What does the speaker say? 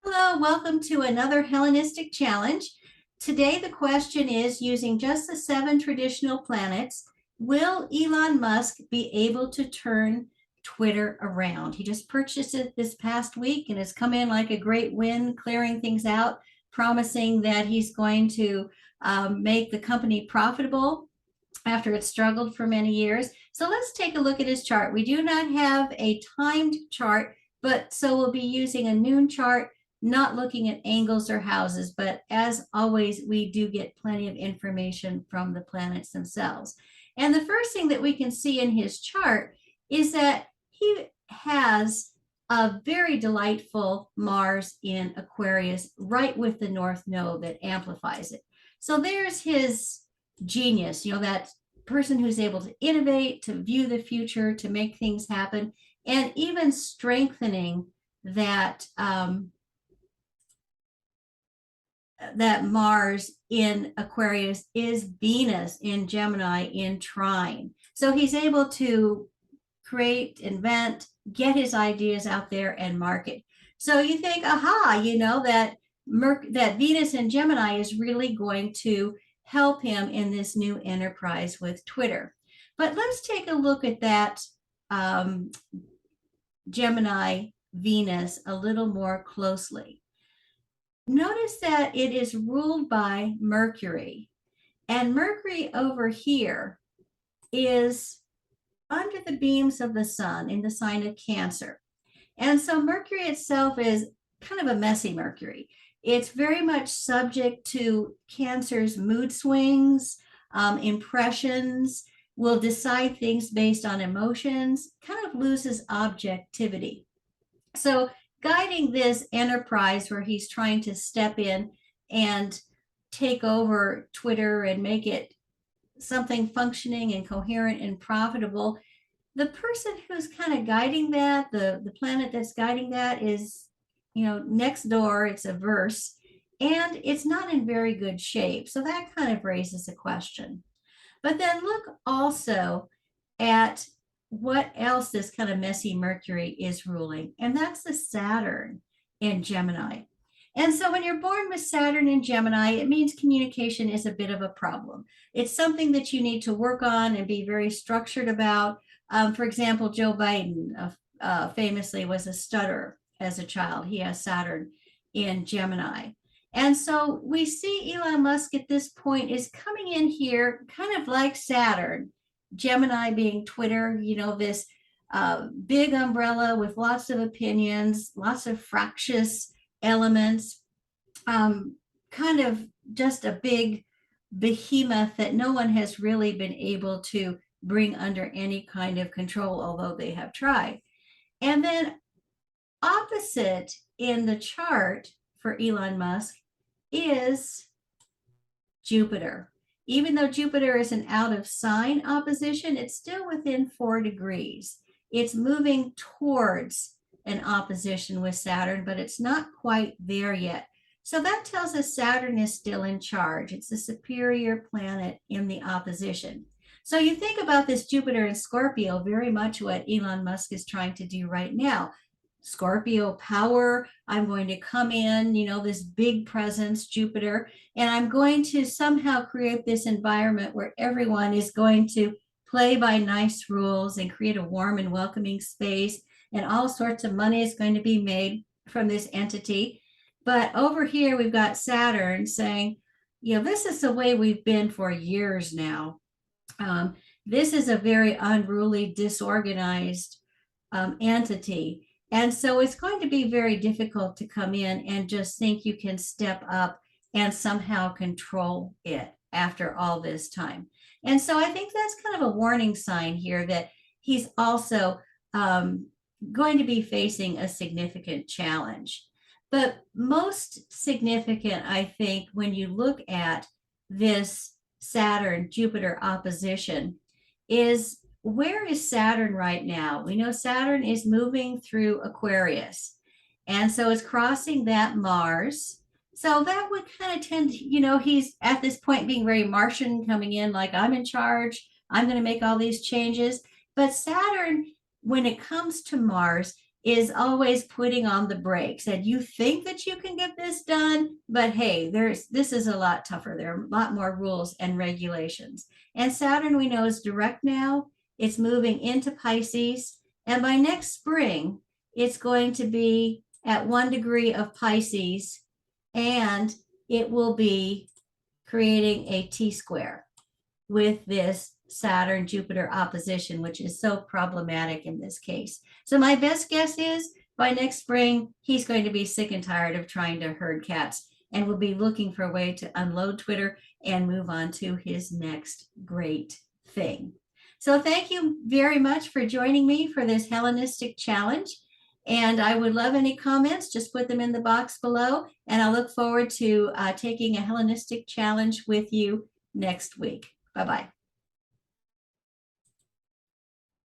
Hello, welcome to another Hellenistic challenge. Today, the question is using just the 7 traditional planets, will Elon Musk be able to turn Twitter around? He just purchased it this past week and has come in like a great win, clearing things out, promising that he's going to make the company profitable after it struggled for many years. So let's take a look at his chart. We do not have a timed chart, but so we'll be using a noon chart, not looking at angles or houses. But as always, we do get plenty of information from the planets themselves. And the first thing that we can see in his chart is that he has a very delightful Mars in Aquarius, right with the North Node that amplifies it. So there's his genius, that person who's able to innovate, to view the future, to make things happen, and even strengthening that that Mars in Aquarius is Venus in Gemini in trine. So he's able to create, invent, get his ideas out there and market. So you think, aha, that Venus in Gemini is really going to help him in this new enterprise with Twitter. But let's take a look at that Gemini Venus a little more closely. Notice that it is ruled by Mercury, and Mercury over here is under the beams of the sun in the sign of Cancer. And so Mercury itself is kind of a messy Mercury. It's very much subject to Cancer's mood swings, impressions, will decide things based on emotions, kind of loses objectivity. So guiding this enterprise where he's trying to step in and take over Twitter and make it something functioning and coherent and profitable, the person who's kind of guiding that, the planet that's guiding that is, next door, it's a verse, and it's not in very good shape. So that kind of raises a question. But then look also at what else this kind of messy Mercury is ruling, and that's the Saturn in Gemini. And so when you're born with Saturn in Gemini, it means communication is a bit of a problem. It's something that you need to work on and be very structured about. For example, Joe Biden famously was a stutterer as a child. He has Saturn in Gemini. And so we see Elon Musk at this point is coming in here kind of like Saturn, Gemini being Twitter, this big umbrella with lots of opinions, lots of fractious elements, kind of just a big behemoth that no one has really been able to bring under any kind of control, although they have tried. And then opposite in the chart for Elon Musk is Jupiter. Even though Jupiter is an out of sign opposition, it's still within 4 degrees. It's moving towards an opposition with Saturn, but it's not quite there yet. So that tells us Saturn is still in charge. It's the superior planet in the opposition. So you think about this Jupiter in Scorpio, very much what Elon Musk is trying to do right now. Scorpio power, I'm going to come in, this big presence, Jupiter, and I'm going to somehow create this environment where everyone is going to play by nice rules and create a warm and welcoming space, and all sorts of money is going to be made from this entity. But over here, we've got Saturn saying, this is the way we've been for years now. This is a very unruly, disorganized entity. And so it's going to be very difficult to come in and just think you can step up and somehow control it after all this time. And so I think that's kind of a warning sign here that he's also going to be facing a significant challenge. But most significant, I think, when you look at this Saturn-Jupiter opposition is, where is Saturn right now? We know Saturn is moving through Aquarius. And so it's crossing that Mars. So that would kind of tend, he's at this point being very Martian, coming in like, I'm in charge. I'm going to make all these changes. But Saturn, when it comes to Mars, is always putting on the brakes, and you think that you can get this done, but hey, this is a lot tougher. There are a lot more rules and regulations. And Saturn, we know, is direct now. It's moving into Pisces, and by next spring it's going to be at 1 degree of Pisces, and it will be creating a T-square with this Saturn Jupiter opposition, which is so problematic in this case. So my best guess is by next spring, he's going to be sick and tired of trying to herd cats and will be looking for a way to unload Twitter and move on to his next great thing. So thank you very much for joining me for this Hellenistic challenge. And I would love any comments. Just put them in the box below. And I look forward to taking a Hellenistic challenge with you next week. Bye-bye.